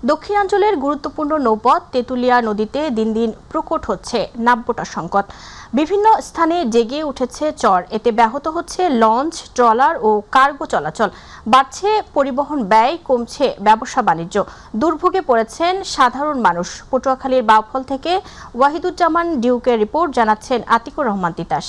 দক্ষিণাঞ্চলের গুরুত্বপূর্ণ নৌপথ তেঁতুলিয়া নদীতে দিন দিন প্রকট হচ্ছে নাব্যতা সংকট। বিভিন্ন স্থানে জেগে উঠেছে চর, এতে ব্যাহত হচ্ছে লঞ্চ, ট্রলার ও কার্গো চলাচল। বাড়ছে পরিবহন ব্যয়, কমছে ব্যবসা বাণিজ্য, দুর্ভোগে পড়েছেন সাধারণ মানুষ। পটুয়াখালীর বাউফল থেকে ওয়াহিদুজ্জামান ডিউকের রিপোর্ট, জানাচ্ছেন আতিকুর রহমান তিতাস।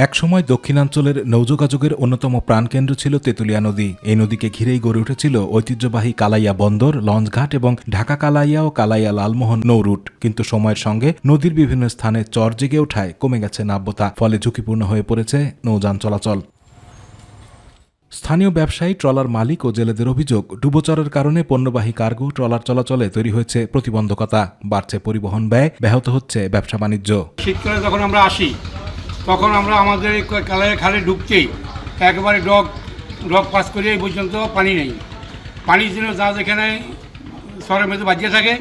একসময় দক্ষিণাঞ্চলের নৌযোগাযোগের অন্যতম প্রাণকেন্দ্র ছিল তেঁতুলিয়া নদী। এই নদীকে ঘিরেই গড়ে উঠেছিল ঐতিহ্যবাহী কালাইয়া বন্দর, লঞ্চঘাট এবং ঢাকা কালাইয়া ও কালাইয়া লালমোহন নৌরুট। কিন্তু সময়ের সঙ্গে নদীর বিভিন্ন স্থানে চর জেগে ওঠায় কমে গেছে নাব্যতা, ফলে ঝুঁকিপূর্ণ হয়ে পড়েছে নৌযান চলাচল। স্থানীয় ব্যবসায়ী, ট্রলার মালিক ও জেলেদের অভিযোগ, ডুবোচরের কারণে পণ্যবাহী কার্গো ট্রলার চলাচলে তৈরি হয়েছে প্রতিবন্ধকতা, বাড়ছে পরিবহন ব্যয়, ব্যাহত হচ্ছে ব্যবসা বাণিজ্য। শীতকালে যখন আমরা আসি তখন আমরা আমাদের কালাইয়া খালে ঢুকতেই একেবারে ডগ পাস করে এই পর্যন্ত পানি নেই। পানির জন্য যা যেখানে শহরের মধ্যে বাজিয়ে থাকে,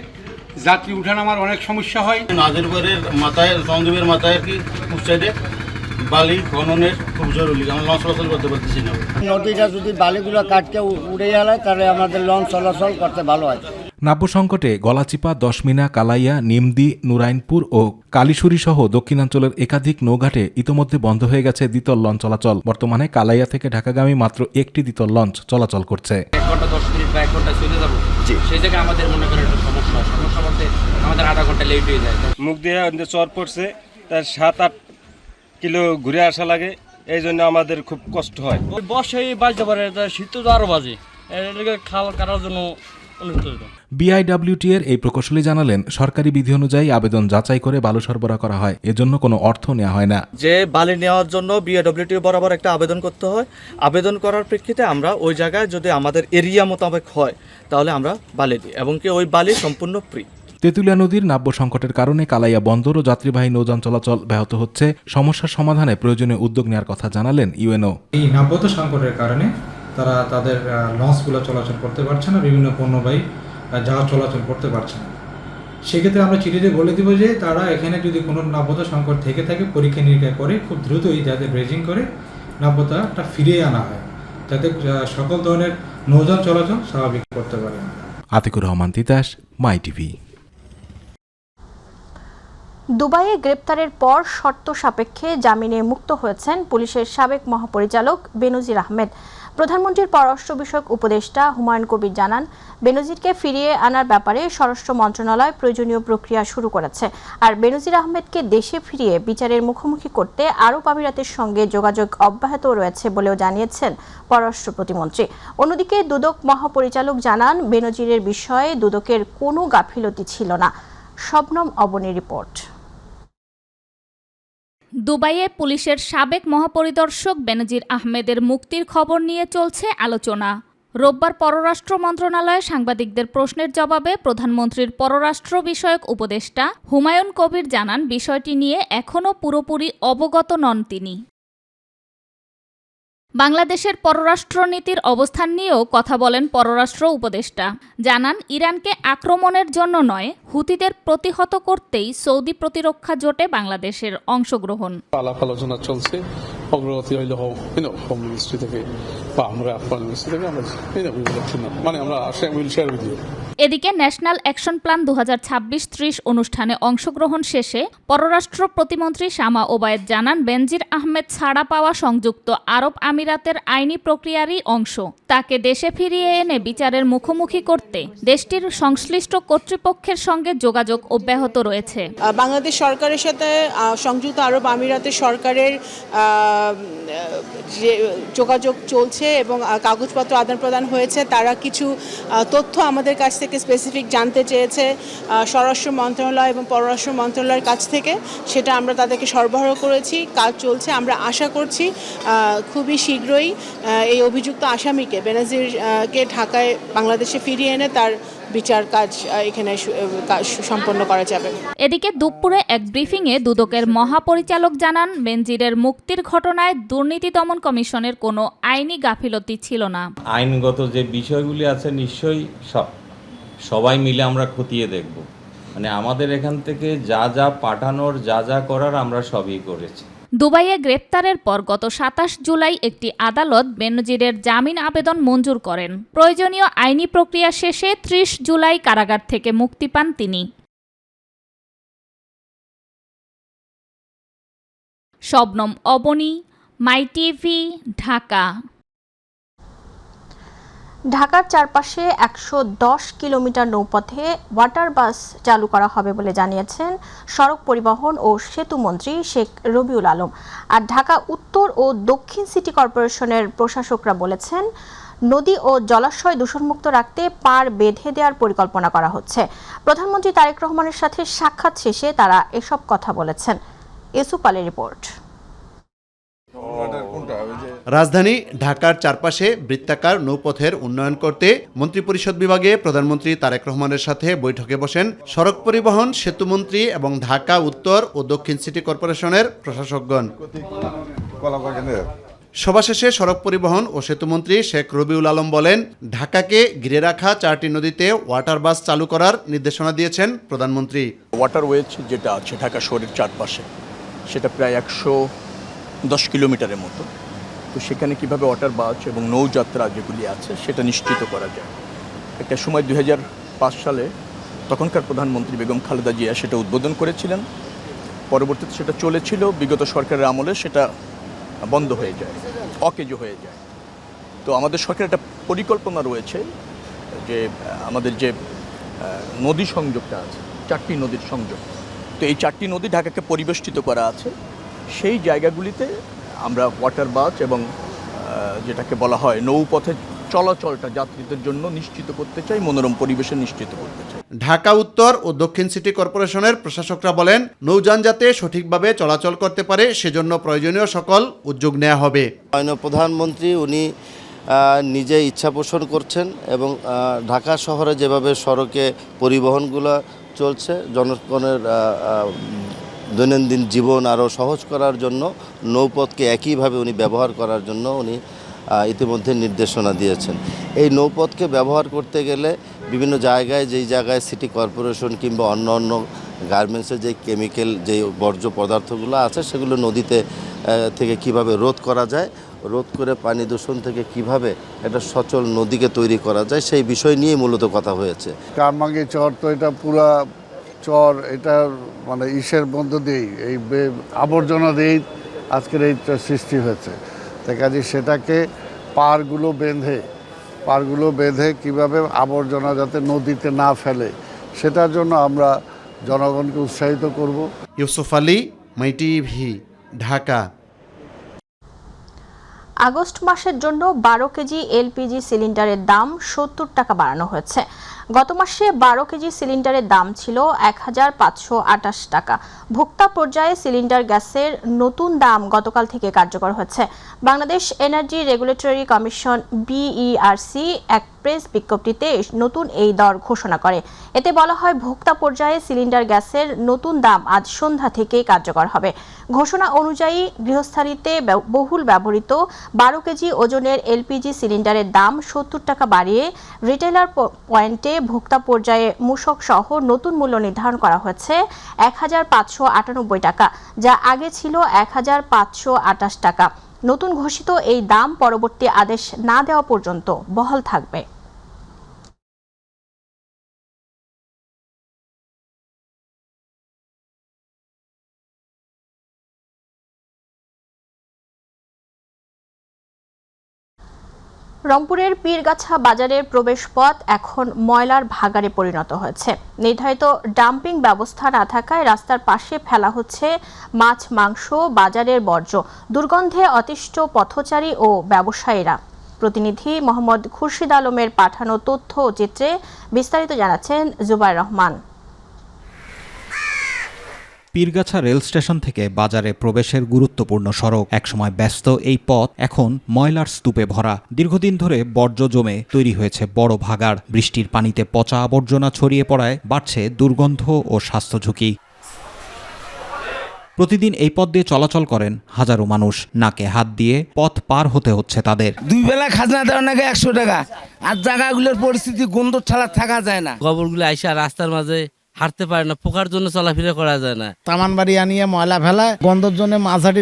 যাত্রী উঠানো আমার অনেক সমস্যা হয়। নাজিরপুরের মাথায়, সন্দীপের মাথায় আর কি সাইডে বালি খননের খুব জরুরি, আমরা লঞ্চ চলাচল করতে পারতেছি না। নদীটা যদি বালিগুলো কাটকে উড়ে গেলে তাহলে আমাদের লঞ্চ চলাচল করতে ভালো হয়। নাব্য সংকটে গলাচিপা, দশমিনা, কালাইয়া, নিমদি, নুরাইনপুর ও কালীশুরি সহ দক্ষিণাঞ্চলের একাধিক নৌঘাটে ইতোমধ্যে বন্ধ হয়ে গেছে দ্বিতল লঞ্চ চলাচল। বর্তমানে কালাইয়া থেকে ঢাকাগামী মাত্র একটি দ্বিতল লঞ্চ চলাচল করছে। 1 ঘন্টা 10 মিনিট বা 1 ঘন্টা চলে যাবো, সেই জায়গায় আমাদের মনে করেন একটা সমস্যা বলতে আমাদের আধা ঘন্টা লেট হয়ে যায়। মুখ দিয়ে চর পড়ছে, তার 7-8 কিলো ঘুরে আসা লাগে, এই জন্য আমাদের খুব কষ্ট হয়। বর্ষায় বাজতে পারে, শীত তো আরো বাজে, খাওয়া কাটার জন্য। বিআইডব্লিউটি এর এই প্রকৌশলী জানালেন, সরকারি বিধি অনুযায়ী আবেদন যাচাই করে বালু সরবরাহ করা হয়, এজন্য কোনো অর্থ নেওয়া হয় না। যে বালি নেওয়ার জন্য বিআইডব্লিউটি বরাবর একটা আবেদন করতে হয়। আবেদন করার প্রেক্ষিতে আমরা ওই জায়গায় যদি আমাদের এরিয়া মোতাবেক হয় তাহলে আমরা বালি দিই, এবং কি ওই বালি সম্পূর্ণ ফ্রি। তেঁতুলিয়া নদীর নাব্য সংকটের কারণে কালাইয়া বন্দর ও যাত্রীবাহী নৌযান চলাচল ব্যাহত হচ্ছে। সমস্যার সমাধানে প্রয়োজনীয় উদ্যোগ নেওয়ার কথা জানালেন ইউএনও। এই নাব্যতা সংকটের কারণে তারা তাদের লঞ্চগুলো চলাচল করতে পারছে না, বিভিন্ন পণ্যবাহী জাহাজ চলাচল করতে পারছে না। সেক্ষেত্রে আমরা চিঠিতে বলে দিব যে তারা এখানে যদি কোনো নাব্যতা সংকট থেকে থাকে পরীক্ষা নিরীক্ষা করে খুব দ্রুতই যাতে ব্রেজিং করে নাব্যতাটা ফিরিয়ে আনা হয়, যাতে সকল ধরনের নৌযান চলাচল স্বাভাবিক করতে পারে। আতিকুর রহমান তিতাস, মাই টিভি। দুবাইয়ে গ্রেপ্তারের পর শর্ত সাপেক্ষে জামিনে মুক্ত হয়েছেন পুলিশের সাবেক মহাপরিচালক বেনজির আহমেদ। প্রধানমন্ত্রীর পররাষ্ট্র বিষয়ক উপদেষ্টা হুমায়ুন কবির জানান, বেনজিরকে ফিরিয়ে আনার ব্যাপারে স্বরাষ্ট্র মন্ত্রণালয় প্রয়োজনীয় প্রক্রিয়া শুরু করেছে। আর বেনজির আহমেদকে দেশে ফিরিয়ে বিচারের মুখোমুখি করতে আরব আমিরাতের সঙ্গে যোগাযোগ অব্যাহত রয়েছে বলেও জানিয়েছেন পররাষ্ট্র প্রতিমন্ত্রী। অন্যদিকে দুদক মহাপরিচালক জানান, বেনজিরের বিষয়ে দুদকের কোনো গাফিলতি ছিল না। শবনম অবনীর রিপোর্ট। দুবাইয়ে পুলিশের সাবেক মহাপরিদর্শক বেনজির আহমেদের মুক্তির খবর নিয়ে চলছে আলোচনা। রোববার পররাষ্ট্র মন্ত্রণালয়ে সাংবাদিকদের প্রশ্নের জবাবে প্রধানমন্ত্রীর পররাষ্ট্র বিষয়ক উপদেষ্টা হুমায়ুন কবির জানান, বিষয়টি নিয়ে এখনও পুরোপুরি অবগত নন তিনি। বাংলাদেশের পররাষ্ট্রনীতির অবস্থান নিয়েও কথা বলেন পররাষ্ট্র উপদেষ্টা। জানান, ইরানকে আক্রমণের জন্য নয়, হুতিদের প্রতিহত করতেই সৌদি প্রতিরক্ষা জোটে বাংলাদেশের অংশগ্রহণ। আলাপ আলোচনা চলছে, অগ্রগতি হইল হোম মিনিস্ট্রি থেকে বা আমরা আফগান মিনিস্ট্রি থেকে আমরা এদিকে ন্যাশনাল অ্যাকশন প্ল্যান 2026-30 অনুষ্ঠানে অংশগ্রহণ শেষে পররাষ্ট্র প্রতিমন্ত্রী শামা ওবায়েদ জানান, বেনজির আহমেদ ছাড়া পাওয়া সংযুক্ত আরব আমিরাতের আইনি প্রক্রিয়ারই অংশ। তাকে দেশে ফিরিয়ে এনে বিচারের মুখোমুখি করতে দেশটির সংশ্লিষ্ট কর্তৃপক্ষের সঙ্গে যোগাযোগ অব্যাহত রয়েছে। বাংলাদেশ সরকারের সাথে সংযুক্ত আরব আমিরাতের সরকারের যে যোগাযোগ চলছে এবং কাগজপত্র আদান প্রদান হয়েছে। তারা কিছু তথ্য আমাদের কাছ থেকে স্পেসিফিক জানতে চেয়েছে স্বরাষ্ট্র মন্ত্রণালয় এবং পররাষ্ট্র মন্ত্রণালয়ের কাছ থেকে, সেটা আমরা তাদেরকে সরবরাহ করেছি। কাজ চলছে, আমরা আশা করছি খুবই শীঘ্রই এই অভিযুক্ত আসামিকে বেনজিরকে ঢাকায় বাংলাদেশে ফিরিয়ে এনে তার বিচার কাজ এখানে সম্পন্ন করা যাবে। এদিকে দুপুরে এক ব্রিফিংয়ে দুদকের মহাপরিচালক জানান, বেনজিরের মুক্তির ঘটনায় দুর্নীতি দমন কমিশনের কোনো আইনি গাফিলতি ছিল না। আইনগত যে বিষয়গুলি আছে নিশ্চয়ই সবাই মিলে আমরা খতিয়ে দেখব। মানে আমাদের এখান থেকে যা যা পাঠানোর, যা যা করার আমরা সবই করেছি। দুবাইয়ে গ্রেপ্তারের পর গত ২৭ জুলাই একটি আদালত বেনজিরের জামিন আবেদন মঞ্জুর করেন। প্রয়োজনীয় আইনি প্রক্রিয়া শেষে ৩০ জুলাই কারাগার থেকে মুক্তি পান তিনি। শবনম অবনী, মাই টিভি, ঢাকা। ঢাকার চারপাশে ১১০ কিলোমিটার নৌপথে ওয়াটার বাস চালু করা হবে বলে জানিয়েছেন সড়ক পরিবহন ও সেতু মন্ত্রী শেখ রবিউল আলম। আর ঢাকা উত্তর ও দক্ষিণ সিটি কর্পোরেশনের প্রশাসকরা বলেছেন, নদী ও জলাশয় দূষণমুক্ত রাখতে পাড় বেঁধে দেওয়ার পরিকল্পনা করা হচ্ছে। প্রধানমন্ত্রী তারেক রহমানের সাথে সাক্ষাৎ শেষে তারা এসব কথা বলেছেন। ইউসুফ আলীর রিপোর্ট। রাজধানী ঢাকার চারপাশে বৃত্তাকার নৌপথের উন্নয়ন করতে মন্ত্রিপরিষদ বিভাগে প্রধানমন্ত্রী তারেক রহমানের সাথে বৈঠকে বসেন সড়ক পরিবহন, সেতুমন্ত্রী এবং ঢাকা উত্তর ও দক্ষিণ সিটি কর্পোরেশনের প্রশাসকগণ। সভা শেষে সড়ক পরিবহন ও সেতুমন্ত্রী শেখ রবিউল আলম বলেন, ঢাকাকে ঘিরে রাখা 4টি নদীতে ওয়াটার বাস চালু করার নির্দেশনা দিয়েছেন প্রধানমন্ত্রী। ওয়াটারওয়েজ যেটা আছে ঢাকা শহরের চারপাশে, সেটা প্রায় ১১০ কিলোমিটারের মতো। তো সেখানে কিভাবে ওয়াটার বাস এবং নৌযাত্রা যেগুলি আছে সেটা নিশ্চিত করা যায়। একটা সময় ২০০৫ সালে তখনকার প্রধানমন্ত্রী বেগম খালেদা জিয়া সেটা উদ্বোধন করেছিলেন। পরবর্তীতে সেটা চলেছিল, বিগত সরকারের আমলে সেটা বন্ধ হয়ে যায়, অকেজো হয়ে যায়। তো আমাদের সরকারের একটা পরিকল্পনা রয়েছে যে আমাদের যে নদী সংযোগটা আছে, 4টি নদীর সংযোগ, তো এই 4টি নদী ঢাকাকে পরিবেষ্টিত করা আছে। সেই জায়গাগুলিতে আমরা ওয়াটার বাস এবং যেটাকে বলা হয় নৌপথে চলাচলটা যাত্রীদের জন্য নিশ্চিত করতে চাই, মনোরম পরিবেশে নিশ্চিত করতে চাই। ঢাকা উত্তর ও দক্ষিণ সিটি কর্পোরেশনের প্রশাসকরা বলেন, নৌযান যাতে সঠিকভাবে চলাচল করতে পারে সেজন্য প্রয়োজনীয় সকল উদ্যোগ নেওয়া হবে। প্রধানমন্ত্রী উনি নিজে ইচ্ছা পোষণ করছেন এবং ঢাকা শহরে যেভাবে সড়কে পরিবহনগুলো চলছে, জনগণের দৈনন্দিন জীবন আরও সহজ করার জন্য নৌপথকে একইভাবে উনি ব্যবহার করার জন্য উনি ইতিমধ্যে নির্দেশনা দিয়েছেন। এই নৌপথকে ব্যবহার করতে গেলে বিভিন্ন জায়গায়, যেই জায়গায় সিটি কর্পোরেশন কিংবা অন্য অন্য গার্মেন্টসের যে কেমিক্যাল, যে বর্জ্য পদার্থগুলো আছে সেগুলো নদীতে থেকে কিভাবে রোধ করা যায়, রোধ করে পানি দূষণ থেকে কিভাবে একটা সচল নদীকে তৈরি করা যায়, সেই বিষয় নিয়ে মূলত কথা হয়েছে। কারমাঙ্গি চর তো এটা পুরা চর, এটা মানে ইসের মধ্য দিয়েই, এই আবর্জনা দিয়েই আজকের এই সৃষ্টি হয়েছে। তাই কাজে সেটাকে পাড়গুলো বেঁধে কিভাবে আবর্জনা যাতে নদীতে না ফেলে, সেটার জন্য আমরা জনগণকে উৎসাহিত করব। ইউসুফ আলী, মাই টিভি, ঢাকা। আগস্ট মাসের জন্য 12 কেজি এলপিজি সিলিন্ডারের দাম 70 টাকা বাড়ানো হয়েছে। গত মাসে 12 কেজি সিলিন্ডারের দাম ছিল 1528 টাকা। ভোক্তা পর্যায়ে সিলিন্ডার গ্যাসের নতুন দাম গতকাল থেকে কার্যকর হচ্ছে। Bangladesh energy regulatory commission BERC এক প্রেস বিজ্ঞপ্তিতে নতুন এই দর ঘোষণা করে। এতে বলা হয়, ভোক্তা পর্যায়ে সিলিন্ডার গ্যাসের নতুন দাম আজ সন্ধ্যা থেকে কার্যকর হবে। ঘোষণা অনুযায়ী গৃহস্থালিতে বহুল ব্যবহৃত 12 কেজি ওজনের এলপিজি সিলিন্ডারের দাম 70 টাকা বাড়িয়ে রিটেইলার পয়েন্টে ভোক্তা পর্যায়ে মূসক সহ নতুন মূল্য নির্ধারণ করা হয়েছে 1598 টাকা, যা আগে ছিল 1528 টাকা। নতুন ঘোষিত এই দাম পরবর্তী আদেশ না দেওয়া পর্যন্ত বহাল থাকবে। রংপুরের পীরগাছা বাজারের প্রবেশপথ এখন ময়লার ভাগাড়ে পরিণত হয়েছে। নির্ধারিত ডাম্পিং ব্যবস্থা না থাকায় রাস্তার পাশে ফেলা হচ্ছে মাছ, মাংস, বাজারের বর্জ্য। দুর্গন্ধে অতিষ্ঠ পথচারী ও ব্যবসায়ীরা। প্রতিনিধি মোহাম্মদ খুরশিদ আলমের পাঠানো তথ্য ও চিত্রে বিস্তারিত জানাচ্ছেন জুবাইর রহমান। পীরগাছা রেল স্টেশন থেকে বাজারে প্রবেশের গুরুত্বপূর্ণ সড়ক। একসময় ব্যস্ত এই পথ এখন ময়লার স্তূপে ভরা। দীর্ঘদিন ধরে বর্জ্য জমে তৈরি হয়েছে বড় ভাগাড়। বৃষ্টির পানিতে পচা আবর্জনা ছড়িয়ে পড়ায় বাড়ছে দুর্গন্ধ ও স্বাস্থ্য ঝুঁকি। প্রতিদিন এই পথ দিয়ে চলাচল করেন হাজারো মানুষ। নাকে হাত দিয়ে পথ পার হতে হচ্ছে তাদের। 2 বেলা খাজনা দেওয়ার নাকি 100 টাকা। আর জায়গাগুলোর পরিস্থিতি গন্ধ ছাড়া থাকা যায় না। গোবরগুলো আইসা রাস্তার মাঝে হাঁটতে পারে না, পোকার জন্য চলাফেরা করা যায় না। তামান বাড়ি আনিয়ে ময়লা ফেলায়, গন্ধর জন্য মাঝাটি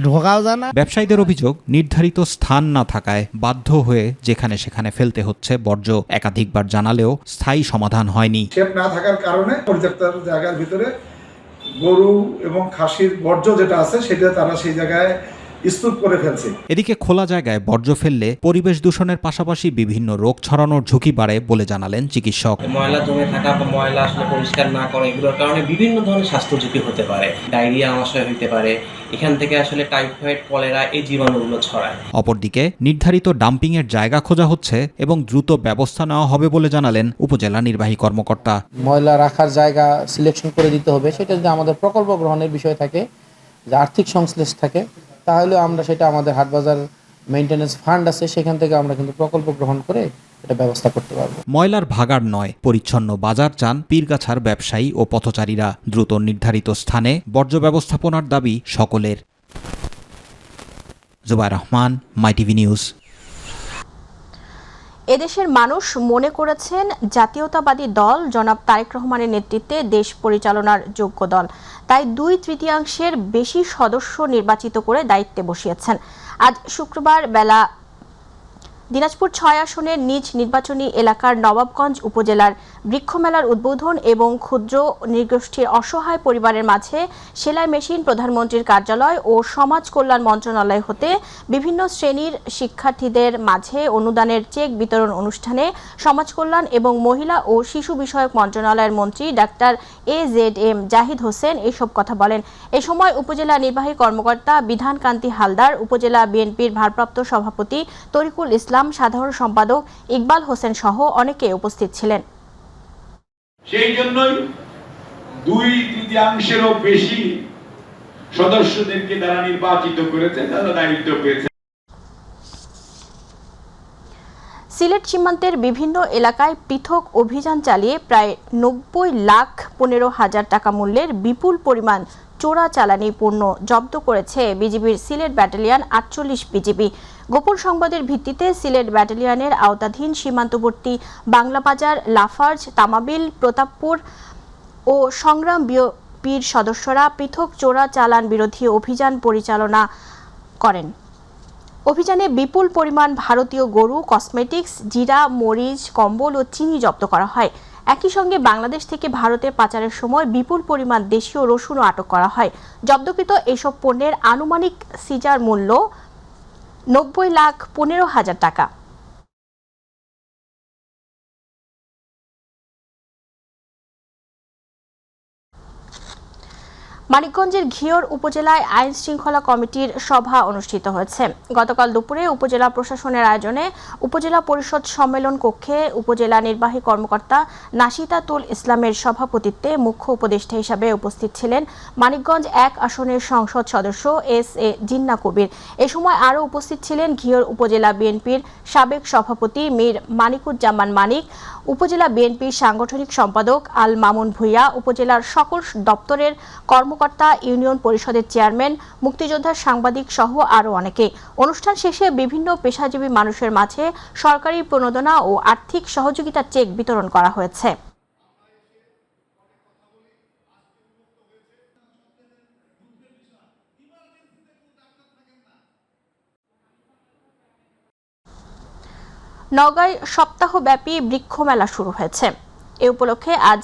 ঢোকাও যায় না। ব্যবসায়ীদের অভিযোগ, নির্ধারিত স্থান না থাকায় বাধ্য হয়ে যেখানে সেখানে ফেলতে হচ্ছে বর্জ্য। একাধিকবার জানালেও স্থায়ী সমাধান হয়নি। শেড না থাকার কারণে পরিত্যক্ত জায়গার ভিতরে গরু এবং খাসির বর্জ্য যেটা আছে সেটা তারা সেই জায়গায় স্তূপ করে ফেলছে। এদিকে খোলা জায়গায় বর্জ্য ফেললে পরিবেশ দূষণের পাশাপাশি বিভিন্ন রোগ ছড়ানোর ঝুঁকি বাড়ে বলে জানালেন চিকিৎসক। ময়লা জমে থাকা বা ময়লা আসলে পরিষ্কার না করা, এগুলোর কারণে বিভিন্ন ধরনের স্বাস্থ্য ঝুঁকি হতে পারে। ডায়রিয়া আমাশয় হতে পারে, এখান থেকে আসলে টাইফয়েড, কলেরা এই জীবাণুগুলো ছড়ায়। অপরদিকে নির্ধারিত ডাম্পিংয়ের জায়গা খোঁজা হচ্ছে এবং দ্রুত ব্যবস্থা নেওয়া হবে বলে জানালেন উপজেলা নির্বাহী কর্মকর্তা। ময়লা রাখার জায়গা সিলেকশন করে দিতে হবে। সেটা যদি আমাদের প্রকল্প গ্রহণের বিষয় থাকে, যে আর্থিক সংশ্লেষ থাকে, তাহলে আমরা সেটা আমাদের হাটবাজার মেইনটেনেন্স ফান্ড আছে, সেখান থেকে আমরা কিন্তু প্রকল্প গ্রহণ করে এটা ব্যবস্থা করতে পারবো। ময়লার ভাগাড় নয়, পরিচ্ছন্ন বাজার চান পীরগাছার ব্যবসায়ী ও পথচারীরা। দ্রুত নির্ধারিত স্থানে বর্জ্য ব্যবস্থাপনার দাবি সকলের। জুবায়ের রহমান, মাই টিভি নিউজ। এদেশের মানুষ মনে করেছেন জাতীয়তাবাদী দল জনাব তারেক রহমানের নেতৃত্বে দেশ পরিচালনার যোগ্য দল, তাই 2/3 বেশি সদস্য নির্বাচিত করে দায়িত্বে বসিয়েছেন। আজ শুক্রবার বেলা দিনাজপুর 6 আসনের নিজ নির্বাচনী এলাকার নবাবগঞ্জ উপজেলার বৃক্ষমেলার উদ্বোধন এবং ক্ষুদ্র নৃগোষ্ঠীর অসহায় পরিবারের মাঝে সেলাই মেশিন, প্রধানমন্ত্রীর কার্যালয় ও সমাজ কল্যাণ মন্ত্রণালয় হতে বিভিন্ন শ্রেণীর শিক্ষার্থীদের মাঝে অনুদানের চেক বিতরণ অনুষ্ঠানে সমাজ কল্যাণ এবং মহিলা ও শিশু বিষয়ক মন্ত্রণালয়ের মন্ত্রী ডাক্তার AZM জাহিদ হোসেন এসব কথা বলেন। এ সময় উপজেলা নির্বাহী কর্মকর্তা বিধানকান্তি হালদার, উপজেলা বিএনপির ভারপ্রাপ্ত সভাপতি তরিকুল ইসলাম, সাধারণ সম্পাদক ইকবাল হোসেন সহ অনেকে উপস্থিত ছিলেন। সেই জন্যই 2/3 বেশি সদস্যদেরকে তারা নির্বাচিত করেছে, তারা দায়িত্ব পেয়েছে। সিলেট সীমান্তের বিভিন্ন এলাকায় পৃথক অভিযান চালিয়ে প্রায় 90,15,000 টাকা মূল্যের বিপুল পরিমাণ চোরাচালানি পণ্য জব্দ করেছে বিজিবির সিলেট ব্যাটালিয়ন 48 বিজিবি। গোপন সংবাদের ভিত্তিতে সিলেট ব্যাটালিয়নের আওতাধীন সীমান্তবর্তী বাংলাবাজার, লাফার্জ, তামাবিল, প্রতাপপুর ও সংগ্রাম বিওপির সদস্যরা পৃথক চোরাচালান বিরোধী অভিযান পরিচালনা করেন। অভিযানে বিপুল পরিমাণ ভারতীয় গরু, কসমেটিক্স, জিরা, মরিচ, কম্বল ও চিনি জব্দ করা হয়। একই সঙ্গে বাংলাদেশ থেকে ভারতে পাচারের সময় বিপুল পরিমাণ দেশীয় রসুনও আটক করা হয়। জব্দকৃত এসব পণ্যের আনুমানিক সিজার মূল্য 90,15,000 টাকা। মানিকগঞ্জের ঘিওর উপজেলায় আইন শৃঙ্খলা কমিটির সভা অনুষ্ঠিত হয়েছে। গতকাল দুপুরে উপজেলা প্রশাসনের আয়োজনে উপজেলা পরিষদ সম্মেলন কক্ষে উপজেলা নির্বাহী কর্মকর্তা নাশিতাতুল ইসলামের সভাপতিত্বে মুখ্য উপদেষ্টা হিসাবে উপস্থিত ছিলেন মানিকগঞ্জ 1 আসনের সংসদ সদস্য SA জিন্না কবির। এ সময় আরও উপস্থিত ছিলেন ঘিওর উপজেলা বিএনপির সাবেক সভাপতি মীর মানিকুজ্জামান মানিক, উপজেলা বিএনপির সাংগঠনিক সম্পাদক আল মামুন ভুইয়া, উপজেলার সকল দপ্তরের কর্মকর্তা, ইউনিয়ন পরিষদের চেয়ারম্যান, মুক্তিযোদ্ধা, সাংবাদিক সহ আরও অনেকে। অনুষ্ঠান শেষে বিভিন্ন পেশাজীবী মানুষের মাঝে সরকারি প্রণোদনা ও আর্থিক সহযোগিতার চেক বিতরণ করা হয়েছে। নওগাঁয় সপ্তাহব্যাপী বৃক্ষমেলা শুরু হয়েছে। এ উপলক্ষে আজ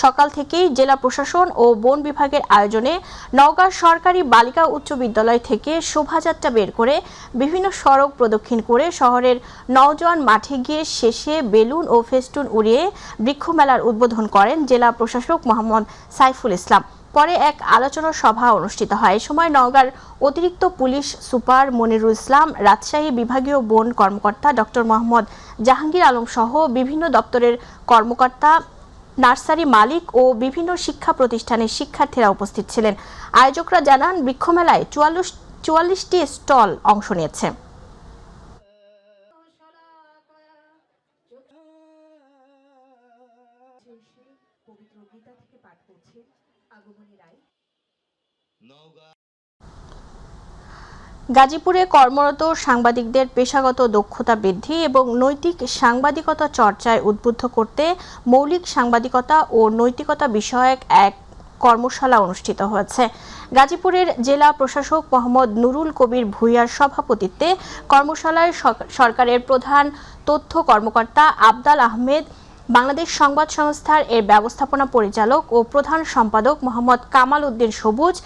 সকাল থেকেই জেলা প্রশাসন ও বন বিভাগের আয়োজনে নওগাঁ সরকারি বালিকা উচ্চ বিদ্যালয় থেকে শোভাযাত্রা বের করে বিভিন্ন সড়ক প্রদক্ষিণ করে শহরের নওজোয়ান মাঠে গিয়ে শেষে বেলুন ও ফেস্টুন উড়িয়ে বৃক্ষমেলার উদ্বোধন করেন জেলা প্রশাসক মোহাম্মদ সাইফুল ইসলাম। পরে এক আলোচনা সভা অনুষ্ঠিত হয়। এ সময় নওগাঁর অতিরিক্ত পুলিশ সুপার মনিরুল ইসলাম, রাজশাহী বিভাগীয় বন কর্মকর্তা ডক্টর মোহাম্মদ জাহাঙ্গীর আলম সহ বিভিন্ন দপ্তরের কর্মকর্তা, নার্সারি মালিক ও বিভিন্ন শিক্ষা প্রতিষ্ঠানের শিক্ষার্থীরা উপস্থিত ছিলেন। আয়োজকরা জানান, বৃক্ষমেলায় 44টি স্টল অংশ নিয়েছে। গাজীপুরে কর্মরত সাংবাদিকদের পেশাগত দক্ষতা বৃদ্ধি এবং নৈতিক সাংবাদিকতা চর্চায় উদ্বুদ্ধ করতে মৌলিক সাংবাদিকতা ও নৈতিকতা বিষয়ক এক কর্মশালা অনুষ্ঠিত হয়েছে। গাজীপুরের জেলা প্রশাসক মোহাম্মদ নুরুল কবির ভূঁইয়ার সভাপতিত্বে কর্মশালায় সরকারের প্রধান তথ্য কর্মকর্তা আবদাল আহমেদ, বাংলাদেশ সংবাদ সংস্থার এর ব্যবস্থাপনা পরিচালক ও প্রধান সম্পাদক মোহাম্মদ কামাল উদ্দিন সবুজ,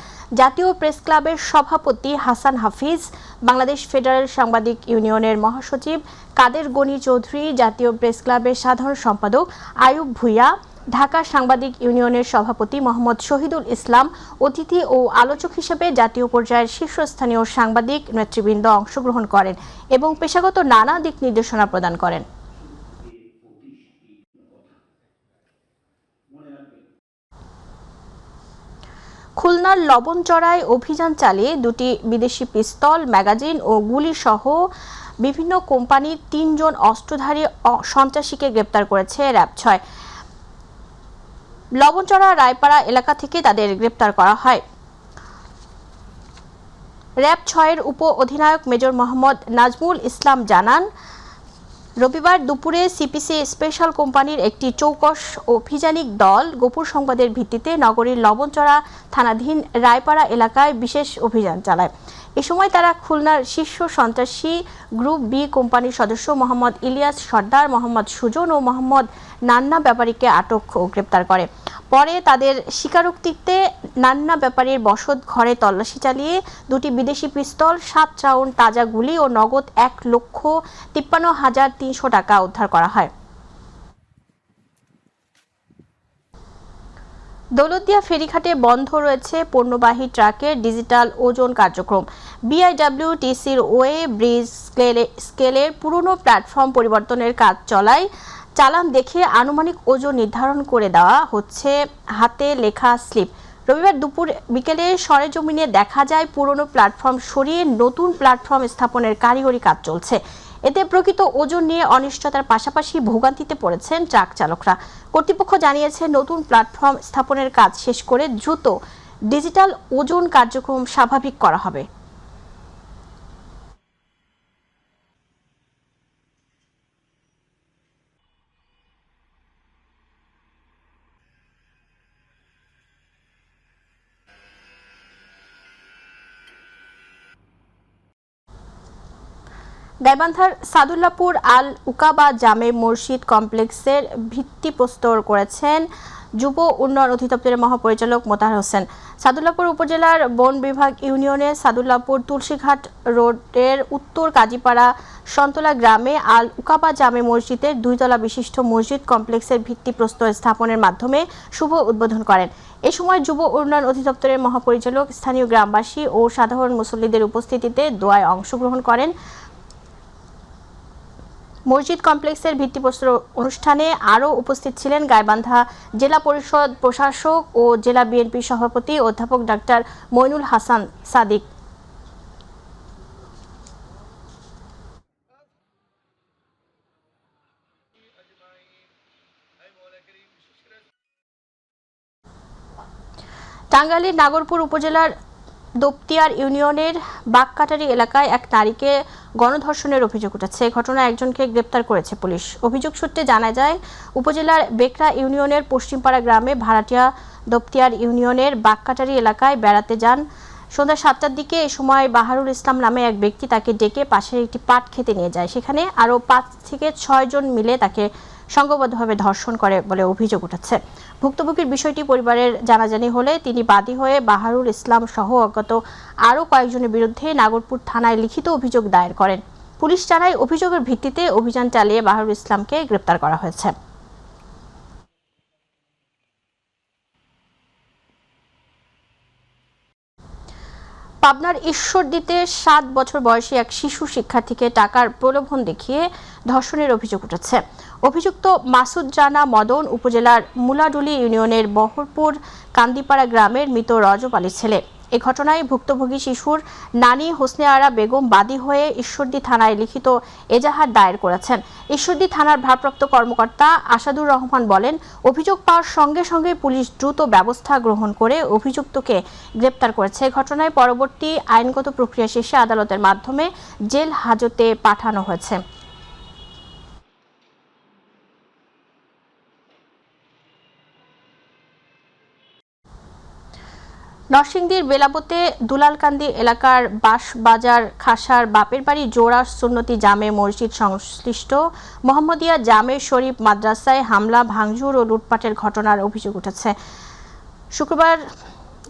জাতীয় প্রেস ক্লাবের সভাপতি হাসান হাফিজ, বাংলাদেশ ফেডারেল সাংবাদিক ইউনিয়নের মহাসচিব কাদের গনি চৌধুরী, জাতীয় প্রেস ক্লাবের সাধারণ সম্পাদক আয়ুব ভূঁইয়া, ঢাকা সাংবাদিক ইউনিয়নের সভাপতি মোহাম্মদ শহীদুল ইসলাম অতিথি ও আলোচক হিসেবে জাতীয় পর্যায়ের শীর্ষস্থানীয় সাংবাদিক নেতৃবৃন্দ অংশগ্রহণ করেন এবং পেশাগত নানা দিক নির্দেশনা প্রদান করেন। খুলনার লবণচড়ায় অভিযান চালিয়ে দুটি বিদেশি পিস্তল, ম্যাগাজিন ও গুলি সহ বিভিন্ন কোম্পানির ৩ জন অস্ত্রধারী সন্ত্রাসীকে গ্রেপ্তার করেছে র‍্যাব ৬। লবণচড়া রায়পাড়া এলাকা থেকে তাদের গ্রেপ্তার করা হয়। র‍্যাব ৬-এর উপ অধিনায়ক মেজর মোহাম্মদ নাজমুল ইসলাম জানান, রবিবার দুপুরে সিপিসি স্পেশাল কোম্পানির একটি চৌকস অভিযানিক দল গোপন সংবাদের ভিত্তিতে নগরীর লবণচড়া থানাধীন রায়পাড়া এলাকায় বিশেষ অভিযান চালায়। এ সময় তারা খুলনার শীর্ষ সন্ত্রাসী গ্রুপ বি কোম্পানির সদস্য মোহাম্মদ ইলিয়াস সর্দার, মোহাম্মদ সুজন ও মোহাম্মদ নান্না ব্যাপারীকে আটক ও গ্রেপ্তার করে। পরে তাদের স্বীকারোক্তিতে নান্না ব্যাপারীর বসত ঘরে তল্লাশি চালিয়ে দুটি বিদেশি পিস্তল, ৭ রাউন্ড তাজা গুলি ও নগদ ১,৫৩,৩০০ টাকা উদ্ধার করা হয়। দৌলতদিয়া ফেরিঘাটে বন্ধ রয়েছে পণ্যবাহী ট্রাকের ডিজিটাল ওজন কার্যক্রম। বিআইডব্লিউটিসির ওয়ে ব্রিজ স্কেলের পুরনো প্ল্যাটফর্ম পরিবর্তনের কাজ চলায় চালান দেখে আনুমানিক ওজন নির্ধারণ করে দেওয়া হচ্ছে হাতে লেখা স্লিপ। রবিবার বিকেলে সরেজমিনে দেখা যায় পুরনো প্ল্যাটফর্ম সরিয়ে নতুন প্ল্যাটফর্ম স্থাপনের কারিগরি কাজ চলছে। এতে প্রকৃত ওজন নিয়ে অনিশ্চয়তার পাশাপাশি ভোগান্তিতে পড়েছেন ট্রাক চালকরা। কর্তৃপক্ষ জানিয়েছে নতুন প্ল্যাটফর্ম স্থাপনের কাজ শেষ করে দ্রুত ডিজিটাল ওজন কার্যক্রম স্বাভাবিক করা হবে। গাইবান্ধার সাদুল্লাপুর আল উকাবা জামে মসজিদ কমপ্লেক্সের ভিত্তিপ্রস্তর করেছেন যুব উন্নয়ন অধিদপ্তরের মহাপরিচালক মোতাহার হোসেন। সাদুল্লাপুর উপজেলার বন বিভাগ ইউনিয়নের সাদুল্লাপুর তুলসীঘাট রোডের উত্তর কাজীপাড়া সন্তলা গ্রামে আল উকাবা জামে মসজিদের 2 তলা বিশিষ্ট মসজিদ কমপ্লেক্সের ভিত্তিপ্রস্তর স্থাপনের মাধ্যমে শুভ উদ্বোধন করেন। এ সময় যুব উন্নয়ন অধিদপ্তরের মহাপরিচালক স্থানীয় গ্রামবাসী ও সাধারণ মুসল্লিদের উপস্থিতিতে দোয়ায় অংশগ্রহণ করেন। মসজিদ কমপ্লেক্সের ভিত্তিপ্রস্তর অনুষ্ঠানে আরও উপস্থিত ছিলেন গাইবান্ধা জেলা পরিষদ প্রশাসক ও জেলা বিএনপি সভাপতি অধ্যাপক ডাক্তার মইনুল হাসান সাদিক। টাঙ্গাইলের নাগরপুর উপজেলার দোপতিয়ার ইউনিয়নের বাগকাটারি এলাকায় এক নারীকে গণধর্ষণের অভিযোগ উঠেছে। ঘটনায় একজনকে গ্রেপ্তার করেছে পুলিশ। অভিযোগ সূত্রে জানা যায়, উপজেলার বেকরা ইউনিয়নের পশ্চিমপাড়া গ্রামে ভাড়াটিয়া দোপতিয়ার ইউনিয়নের বাগকাটারি এলাকায় বেড়াতে যান। সন্ধ্যা 7টার দিকে এ সময় বাহারুল ইসলাম নামে এক ব্যক্তি তাকে ডেকে পাশের একটি পাট খেতে নিয়ে যায়। সেখানে আরও 5 থেকে 6 জন মিলে তাকে সংঘবদ্ধভাবে ধর্ষণ করে বলে অভিযোগ উঠেছে। ভুক্তভোগীর বিষয়টি পরিবারের জানাজানি হলে তিনি বাদী হয়ে বাহারুল ইসলাম সহ অজ্ঞাত আরও কয়েকজনের বিরুদ্ধে নাগরপুর থানায় লিখিত অভিযোগ দায়ের করেন। পুলিশ জানায়, অভিযোগের ভিত্তিতে অভিযান চালিয়ে বাহারুল ইসলামকে গ্রেপ্তার করা হয়েছে। পাবনার ঈশ্বরদীতে 7 বছর বয়সী এক শিশু শিক্ষার্থীকে টাকার প্রলোভন দেখিয়ে ধর্ষণের অভিযোগ উঠেছে। অভিযুক্ত মাসুদ রানা মদন উপজেলার মুলাডুলি ইউনিয়নের বহরপুর কান্দিপাড়া গ্রামের মৃত রজব আলীর ছেলে। এ ঘটনায় ভুক্তভোগী শিশুর নানি হোসনে আরা বেগম বাদী হয়ে ঈশ্বরদী থানায় লিখিত এজাহার দায়ের করেছেন। ঈশ্বরদী থানার ভারপ্রাপ্ত কর্মকর্তা আসাদুর রহমান বলেন, অভিযোগ পাওয়ার সঙ্গে সঙ্গে পুলিশ দ্রুত ব্যবস্থা গ্রহণ করে অভিযুক্তকে গ্রেপ্তার করেছে। ঘটনায় পরবর্তী আইনগত প্রক্রিয়া শেষে আদালতের মাধ্যমে জেল হাজতে পাঠানো হয়েছে। নরসিংদীর বেলাবতে দুলালকান্দি এলাকার বাঁশবাজার খাসার বাপের বাড়ি জোড়া সুন্নতি জামে মসজিদ সংশ্লিষ্ট মোহাম্মদিয়া জামে শরীফ মাদ্রাসায় হামলা, ভাঙচুর ও লুটপাটের ঘটনার অভিযোগ উঠেছে। শুক্রবার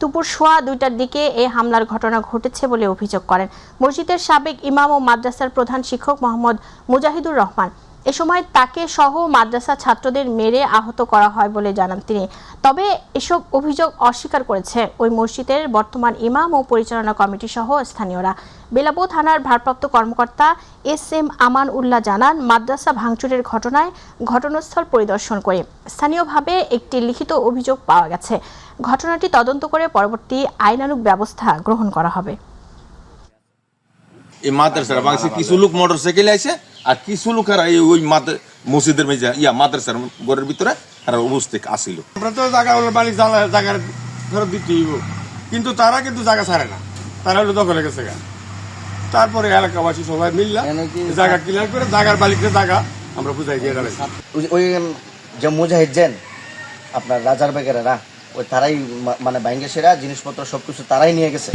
দুপুর 2:15টার দিকে এই হামলার ঘটনা ঘটেছে বলে অভিযোগ করেন মসজিদের সাবেক ইমাম ও মাদ্রাসার প্রধান শিক্ষক মোহাম্মদ মুজাহিদুর রহমান। এ সময় তাকে সহ মাদ্রাসা ছাত্রদের মেরে আহত করা হয় বলে জানান তিনি। তবে এসব অভিযোগ অস্বীকার করেছে ওই মসজিদের বর্তমান ইমাম ও পরিচালনা কমিটি সহ স্থানীয়রা। বেলাবো থানার ভারপ্রাপ্ত কর্মকর্তা SM আমান উল্লাহ জানান, মাদ্রাসা ভাঙচুরের ঘটনায় ঘটনাস্থল পরিদর্শন করে স্থানীয়ভাবে একটি লিখিত অভিযোগ পাওয়া গেছে। ঘটনাটি তদন্ত করে পরবর্তী আইনানুগ ব্যবস্থা গ্রহণ করা হবে। এই মাদ্রাসার বাংলাদেশে কিছু লোক মোটরসাইকেল আইছে আর কিছু লোক আর ওই মসজিদের মাদ্রাসার ঘরের ভিতরে আর উপস্থিত আসিল। আমরা তো জায়গা মালিক জায়গার ফেরত দিতে হইব, কিন্তু তারা কিন্তু জায়গা ছাড়ে না, তারা হলো দখলে গেছে। তারপরে এলাকাবাসী সবাই মিললাম জায়গা ক্লিয়ার করে জায়গার মালিকের জায়গা আমরা বুঝাই দিয়ে গেলাম। ওই যে মুজাহিদ জেন আপনার রাজার বেগেরা ওই তারাই মানে ব্যাংকে সেরা জিনিসপত্র সবকিছু তারাই নিয়ে গেছে।